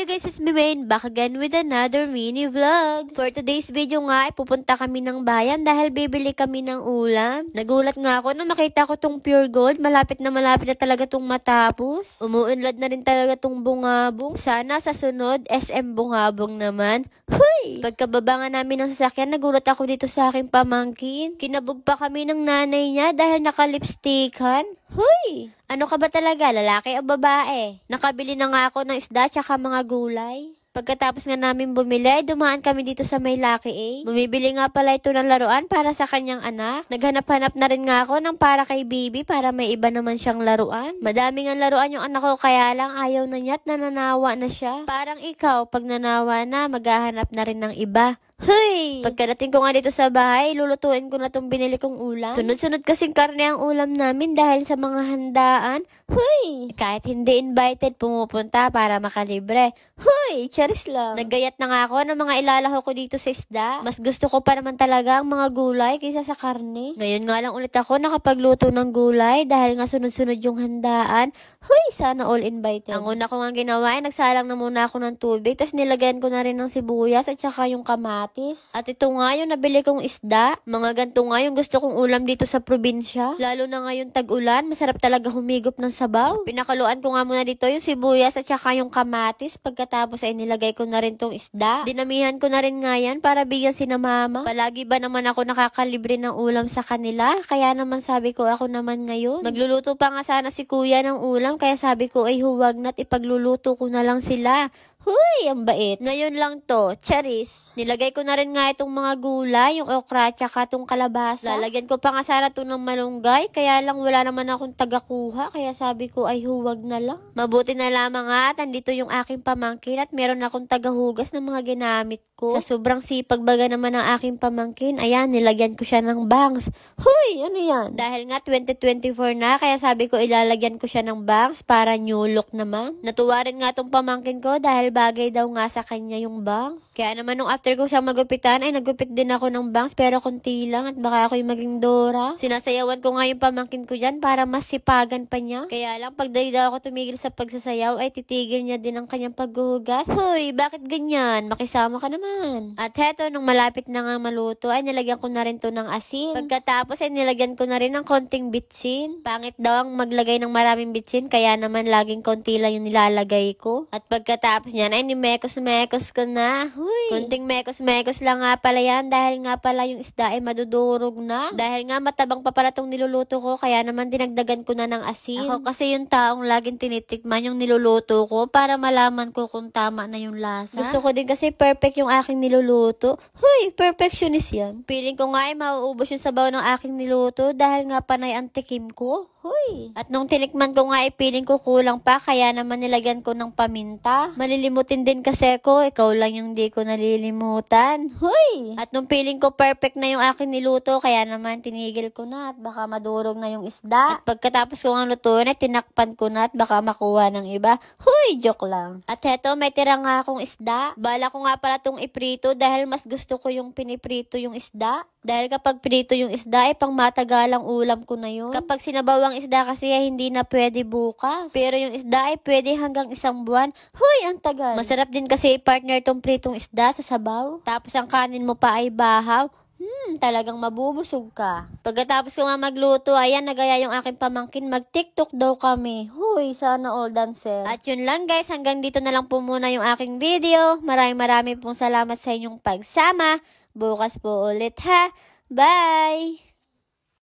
Hello guys, it's me Wayne, back again with another mini vlog. For today's video nga, pupunta kami ng bayan dahil bibili kami ng ulam. Nagulat nga ako na makita ko tong pure gold, malapit na talaga tong matapos. Umuunlad na rin talaga tong bungabong. Sana sa sunod, SM bungabong naman. Huy! Pagkababa nga namin ng sasakyan, nagulat ako dito sa aking pamangkin. Kinabog pa kami ng nanay niya dahil nakalipstickan. Huy! Ano ka ba talaga, lalaki o babae? Nakabili na nga ako ng isda tsaka mga gulay. Pagkatapos nga namin bumili, dumaan kami dito sa may Lucky A. Bumibili nga pala ito ng laruan para sa kanyang anak. Naghanap-hanap na rin nga ako ng para kay baby para may iba naman siyang laruan. Madami nga laruan yung anak ko kaya lang ayaw na niya at nananawa na siya. Parang ikaw, pag nanawa na, maghahanap na rin ng iba. Hey! Pagkadating ko nga dito sa bahay, lulutuin ko na itong binili kong ulam. Sunod-sunod kasing karne ang ulam namin dahil sa mga handaan. Huy! Kahit hindi invited, pumupunta para makalibre. Huy! Charis lang. Naggayat na nga ako ng mga ilalaho ko dito sa isda. Mas gusto ko pa naman talaga ang mga gulay kaysa sa karne. Ngayon nga lang ulit ako nakapagluto ng gulay dahil nga sunod-sunod yung handaan. Huy! Sana all invited. Ang una ko nga ginawa ay nagsalang na muna ako ng tubig, tapos nilagyan ko na rin ng sibuyas at saka yung kamatis. At ito nga yung nabili kong isda. Mga ganito nga yung gusto kong ulam dito sa probinsya. Lalo na ngayon tag-ulan, masarap talaga humigop ng sabaw. Pinakaluan ko nga muna dito yung sibuyas at saka yung kamatis. Pagkatapos ay nilagay ko na rin tong isda. Dinamihan ko na rin nga yan para bigyan si na mama. Palagi ba naman ako nakakalibre ng ulam sa kanila? Kaya naman sabi ko ako naman ngayon. Magluluto pa nga sana si kuya ng ulam kaya sabi ko ay huwag na't ipagluluto ko na lang sila. Huy, ang bait. Ngayon lang to, charis. Nilagay ko na rin nga itong mga gulay, yung okra, tsaka itong kalabasa. Lalagyan ko pa nga sana ito ng malunggay, kaya lang wala naman akong tagakuha, kaya sabi ko ay huwag na lang. Mabuti na lamang nga, andito yung aking pamangkin at meron akong tagahugas ng mga ginamit ko. Sa sobrang sipag baga naman ng aking pamangkin, ayan, nilagyan ko siya ng bangs. Huy, ano yan? Dahil nga 2024 na, kaya sabi ko ilalagyan ko siya ng bangs para new look naman. Natuwa rin nga itong pamangkin ko dahil bagay daw nga sa kanya yung bangs. Kaya naman nung after ko siya magupitan, ay nagupit din ako ng bangs pero konti lang at baka ako'y maging Dora. Sinasayawan ko nga yung pamangkin ko dyan para mas sipagan pa niya. Kaya lang pag daw ako tumigil sa pagsasayaw ay titigil niya din ang kanyang paghugas. Hoy, bakit ganyan? Makisama ka naman. At heto, nung malapit na nga maluto ay nilagyan ko na rin to ng asin. Pagkatapos ay nilagyan ko na rin ng konting bitsin. Pangit daw ang maglagay ng maraming bitsin kaya naman laging konti lang yung nilalagay ko. At pagkatapos niyan ay nimekos-mekos ko na. Huy, konting mekos-mekos lang nga pala yan dahil nga pala yung isda ay madudurog na. Dahil nga matabang pa pala tong niluluto ko kaya naman dinagdagan ko na ng asin. Ako kasi yung taong laging tinitikman yung niluluto ko para malaman ko kung tama na yung lasa. Gusto ko din kasi perfect yung aking niluluto. Huy, perfectionist yan. Feeling ko nga ay mauubos yung sabaw ng aking niluto dahil nga panay ang tikim ko. Huy. At nung tinikman ko nga ay feeling ko kulang pa kaya naman nilagyan ko ng paminta. Malilimutin din kasi ko, ikaw lang yung di ko nalilimutan. Huy! At nung feeling ko perfect na yung aking niluto kaya naman tinigil ko na at baka madurog na yung isda. At pagkatapos ko nga lutuin ay tinakpan ko na at baka makuha ng iba. Huy! Joke lang. At heto may tira nga akong isda. Bala ko nga pala tong iprito dahil mas gusto ko yung piniprito yung isda. Dahil kapag prito yung isda ay pang matagalang ulam ko na yun. Kapag sinabawang isda kasi ay hindi na pwede bukas. Pero yung isda ay pwede hanggang 1 buwan. Huy, ang tagal. Masarap din kasi i-partner tong pritong isda sa sabaw. Tapos ang kanin mo pa ay bahaw. Talagang mabubusog ka. Pagkatapos ko nga magluto, ayan, nagaya yung aking pamangkin, mag-TikTok daw kami. Huy, sana all dancer. At yun lang guys, hanggang dito na lang po muna yung aking video. Maraming pong salamat sa inyong pagsama. Bukas po ulit ha. Bye!